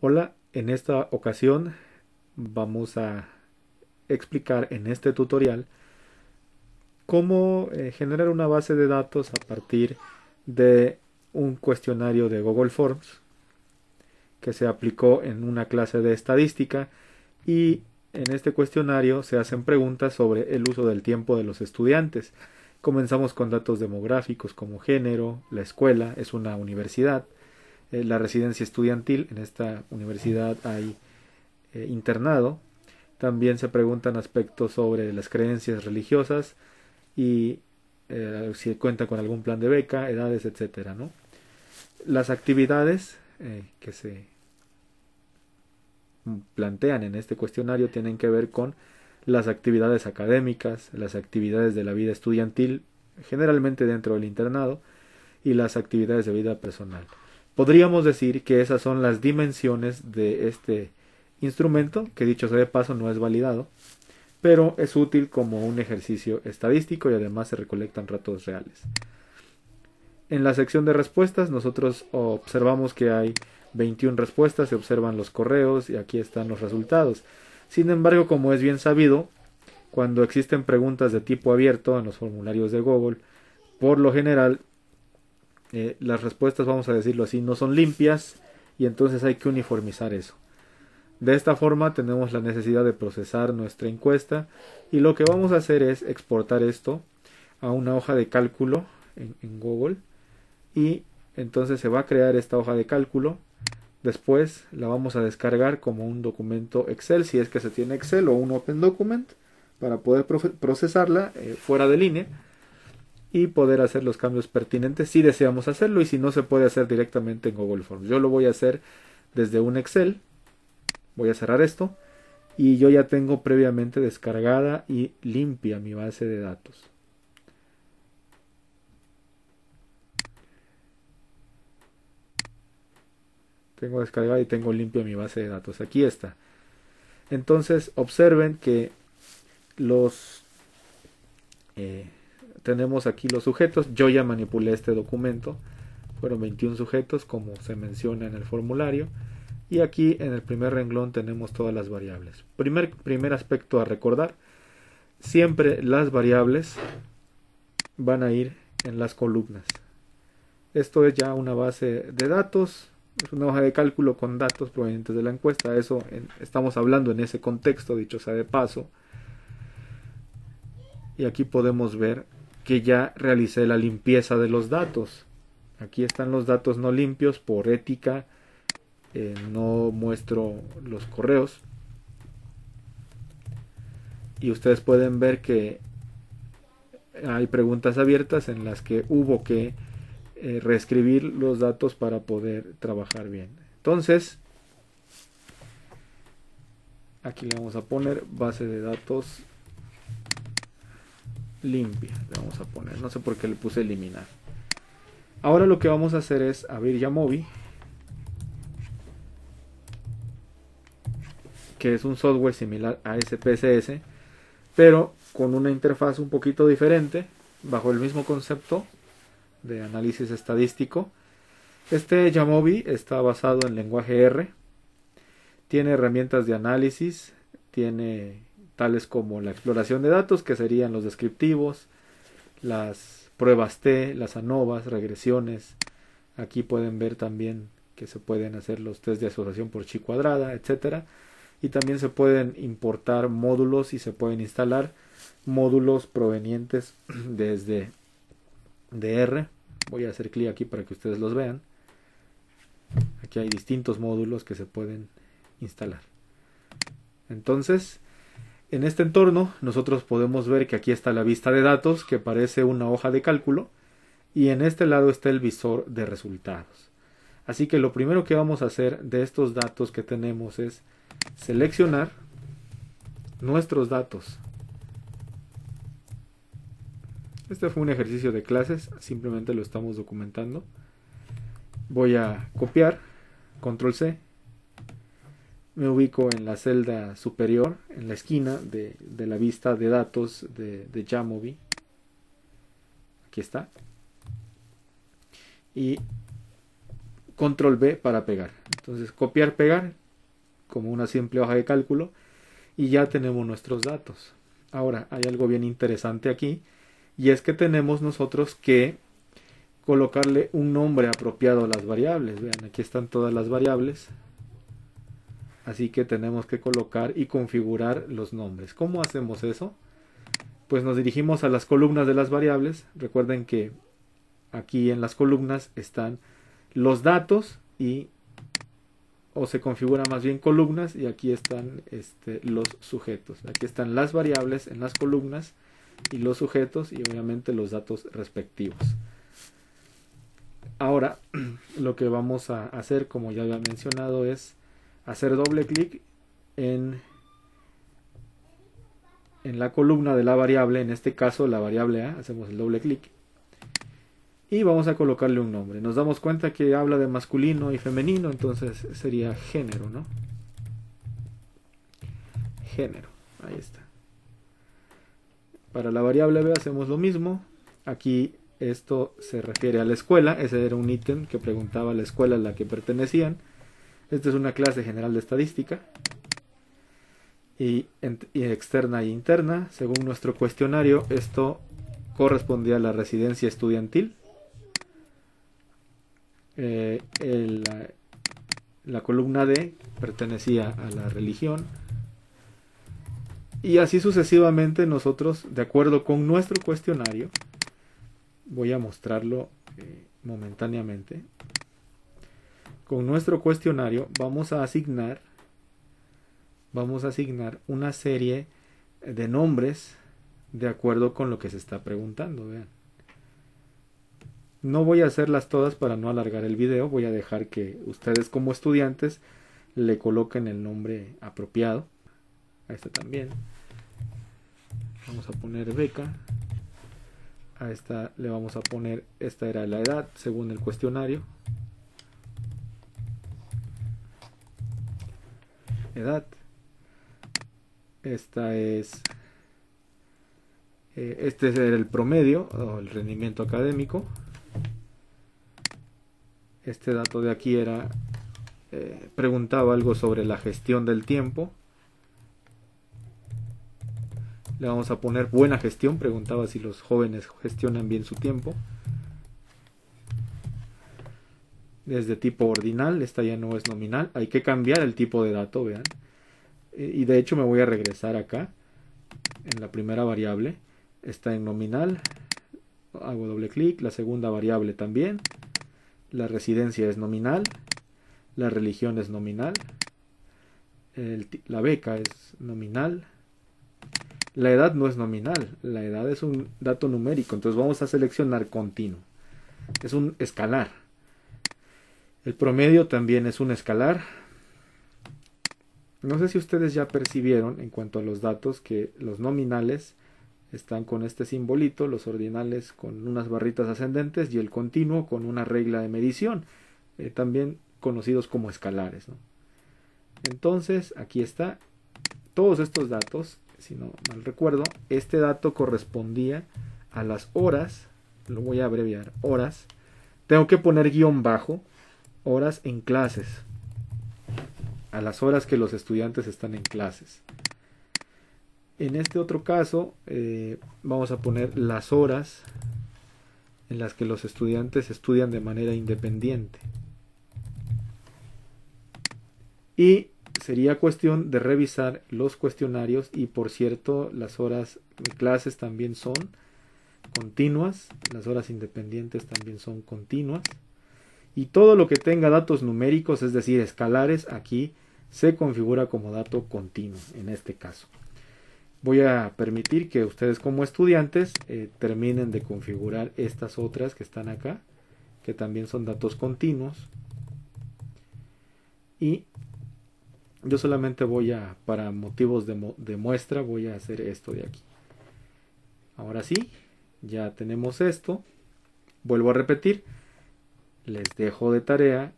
Hola, en esta ocasión vamos a explicar en este tutorial cómo generar una base de datos a partir de un cuestionario de Google Forms que se aplicó en una clase de estadística, y en este cuestionario se hacen preguntas sobre el uso del tiempo de los estudiantes. Comenzamos con datos demográficos como género, la escuela, es una universidad, la residencia estudiantil, en esta universidad hay internado. También se preguntan aspectos sobre las creencias religiosas y si cuenta con algún plan de beca, edades, etcétera, ¿no? Las actividades que se plantean en este cuestionario tienen que ver con las actividades académicas, las actividades de la vida estudiantil, generalmente dentro del internado, y las actividades de vida personal. Podríamos decir que esas son las dimensiones de este instrumento, que dicho sea de paso no es validado, pero es útil como un ejercicio estadístico y además se recolectan datos reales. En la sección de respuestas nosotros observamos que hay 21 respuestas, se observan los correos y aquí están los resultados. Sin embargo, como es bien sabido, cuando existen preguntas de tipo abierto en los formularios de Google, por lo general las respuestas, vamos a decirlo así, no son limpias, y entonces hay que uniformizar eso. De esta forma tenemos la necesidad de procesar nuestra encuesta, y lo que vamos a hacer es exportar esto a una hoja de cálculo en Google, y entonces se va a crear esta hoja de cálculo. Después la vamos a descargar como un documento Excel, si es que se tiene Excel, o un Open Document, para poder procesarla fuera de línea y poder hacer los cambios pertinentes si deseamos hacerlo, y si no, se puede hacer directamente en Google Forms. Yo lo voy a hacer desde un Excel. Voy a cerrar esto y yo ya tengo previamente descargada y limpia mi base de datos. Tengo descargada y tengo limpia mi base de datos. Aquí está. Entonces observen que los tenemos aquí los sujetos. Yo ya manipulé este documento. Fueron 21 sujetos, como se menciona en el formulario. Y aquí en el primer renglón tenemos todas las variables. Primer aspecto a recordar: siempre las variables van a ir en las columnas. Esto es ya una base de datos, es una hoja de cálculo con datos provenientes de la encuesta. Estamos hablando en ese contexto, dicho sea de paso. Y aquí podemos ver que ya realicé la limpieza de los datos. Aquí están los datos no limpios. Por ética no muestro los correos, y ustedes pueden ver que hay preguntas abiertas en las que hubo que reescribir los datos para poder trabajar bien. Entonces aquí le vamos a poner base de datos limpia, le vamos a poner, no sé por qué le puse eliminar. Ahora lo que vamos a hacer es abrir Jamovi, que es un software similar a SPSS, pero con una interfaz un poquito diferente, bajo el mismo concepto de análisis estadístico. Este Jamovi está basado en lenguaje R, tiene herramientas de análisis, tiene tales como la exploración de datos, que serían los descriptivos, las pruebas T, las ANOVAs, regresiones. Aquí pueden ver también que se pueden hacer los test de asociación por chi cuadrada, etcétera. Y también se pueden importar módulos y se pueden instalar módulos provenientes desde R. Voy a hacer clic aquí para que ustedes los vean. Aquí hay distintos módulos que se pueden instalar. Entonces, en este entorno nosotros podemos ver que aquí está la vista de datos, que parece una hoja de cálculo, y en este lado está el visor de resultados. Así que lo primero que vamos a hacer de estos datos que tenemos es seleccionar nuestros datos. Este fue un ejercicio de clases, simplemente lo estamos documentando. Voy a copiar, control C, me ubico en la celda superior, en la esquina de la vista de datos de Jamovi. Aquí está. Y control B para pegar. Entonces copiar, pegar como una simple hoja de cálculo y ya tenemos nuestros datos. Ahora hay algo bien interesante aquí y es que tenemos nosotros que colocarle un nombre apropiado a las variables. Vean, aquí están todas las variables. Así que tenemos que colocar y configurar los nombres. ¿Cómo hacemos eso? Pues nos dirigimos a las columnas de las variables. Recuerden que aquí en las columnas están los datos o se configura más bien columnas, y aquí están los sujetos. Aquí están las variables en las columnas y los sujetos y obviamente los datos respectivos. Ahora lo que vamos a hacer, como ya había mencionado, es hacer doble clic en la columna de la variable, en este caso la variable A. Hacemos el doble clic y vamos a colocarle un nombre. Nos damos cuenta que habla de masculino y femenino, entonces sería género, ¿no? Género, ahí está. Para la variable B hacemos lo mismo. Aquí esto se refiere a la escuela. Ese era un ítem que preguntaba la escuela a la que pertenecían. Esta es una clase general de estadística. Y externa e interna. Según nuestro cuestionario, esto correspondía a la residencia estudiantil. La columna D pertenecía a la religión. Y así sucesivamente nosotros, de acuerdo con nuestro cuestionario, voy a mostrarlo momentáneamente. Con nuestro cuestionario vamos a asignar una serie de nombres de acuerdo con lo que se está preguntando. Vean. No voy a hacerlas todas para no alargar el video. Voy a dejar que ustedes como estudiantes le coloquen el nombre apropiado. A este también. Vamos a poner beca. A esta le vamos a poner, esta era la edad según el cuestionario. Edad. Esta es, este era el promedio o el rendimiento académico. Este dato de aquí era, preguntaba algo sobre la gestión del tiempo. Le vamos a poner buena gestión, preguntaba si los jóvenes gestionan bien su tiempo. Es de tipo ordinal, esta ya no es nominal. Hay que cambiar el tipo de dato, vean. Y de hecho me voy a regresar acá, en la primera variable. Está en nominal. Hago doble clic, la segunda variable también. La residencia es nominal. La religión es nominal. La beca es nominal. La edad no es nominal, la edad es un dato numérico, entonces vamos a seleccionar continuo. Es un escalar. El promedio también es un escalar. No sé si ustedes ya percibieron en cuanto a los datos que los nominales están con este simbolito, los ordinales con unas barritas ascendentes y el continuo con una regla de medición, también conocidos como escalares, ¿no? Entonces aquí está todos estos datos. Si no mal recuerdo, este dato correspondía a las horas, lo voy a abreviar, horas. Tengo que poner guión bajo, horas en clases, a las horas que los estudiantes están en clases. En este otro caso, vamos a poner las horas en las que los estudiantes estudian de manera independiente. Y sería cuestión de revisar los cuestionarios y, por cierto, las horas de clases también son continuas, las horas independientes también son continuas, y todo lo que tenga datos numéricos, es decir, escalares, aquí se configura como dato continuo en este caso. Voy a permitir que ustedes como estudiantes terminen de configurar estas otras que están acá, que también son datos continuos, y yo solamente para motivos de muestra, voy a hacer esto de aquí. Ahora sí, ya tenemos esto. Vuelvo a repetir, les dejo de tarea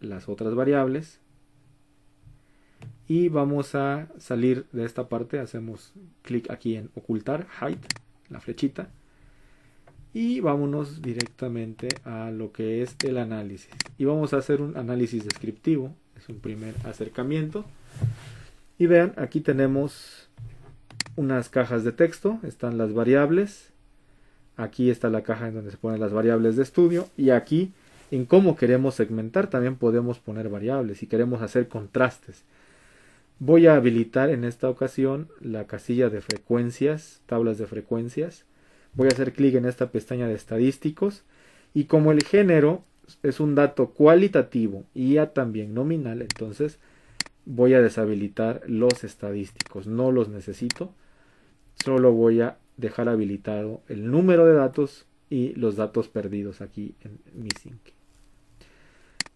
las otras variables. Y vamos a salir de esta parte, hacemos clic aquí en ocultar, hide, la flechita. Y vámonos directamente a lo que es el análisis. Y vamos a hacer un análisis descriptivo. Es un primer acercamiento. Y vean, aquí tenemos unas cajas de texto. Están las variables. Aquí está la caja en donde se ponen las variables de estudio. Y aquí, en cómo queremos segmentar, también podemos poner variables. Si queremos hacer contrastes. Voy a habilitar en esta ocasión la casilla de frecuencias, tablas de frecuencias. Voy a hacer clic en esta pestaña de estadísticos. Y como el género es un dato cualitativo y ya también nominal, entonces voy a deshabilitar los estadísticos. No los necesito. Solo voy a dejar habilitado el número de datos y los datos perdidos aquí en Missing.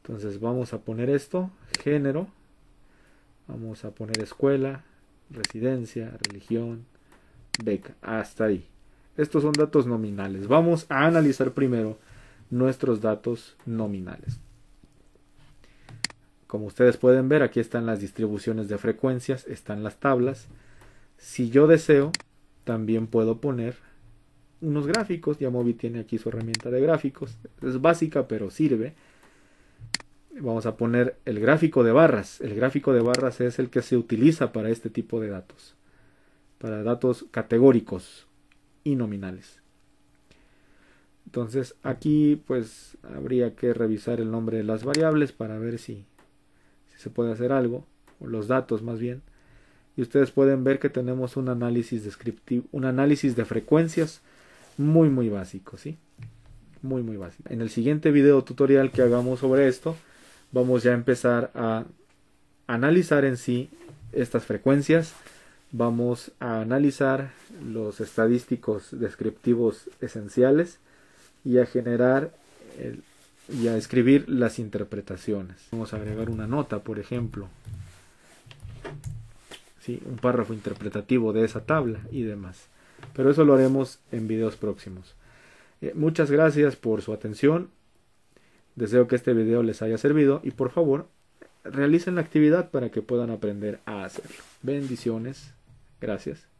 Entonces vamos a poner esto, género. Vamos a poner escuela, residencia, religión, beca. Hasta ahí. Estos son datos nominales. Vamos a analizar primero nuestros datos nominales. Como ustedes pueden ver, aquí están las distribuciones de frecuencias, están las tablas. Si yo deseo, también puedo poner unos gráficos. Yamovi tiene aquí su herramienta de gráficos. Es básica, pero sirve. Vamos a poner el gráfico de barras. El gráfico de barras es el que se utiliza para este tipo de datos. Para datos categóricos y nominales. Entonces aquí pues habría que revisar el nombre de las variables para ver si se puede hacer algo. O los datos más bien. Y ustedes pueden ver que tenemos un análisis descriptivo, un análisis de frecuencias muy básico, ¿sí? Muy básico. En el siguiente video tutorial que hagamos sobre esto, vamos ya a empezar a analizar en sí estas frecuencias. Vamos a analizar los estadísticos descriptivos esenciales y a generar y a escribir las interpretaciones. Vamos a agregar una nota, por ejemplo. ¿Sí? Un párrafo interpretativo de esa tabla y demás. Pero eso lo haremos en videos próximos. Muchas gracias por su atención. Deseo que este video les haya servido y por favor realicen la actividad para que puedan aprender a hacerlo. Bendiciones. Gracias.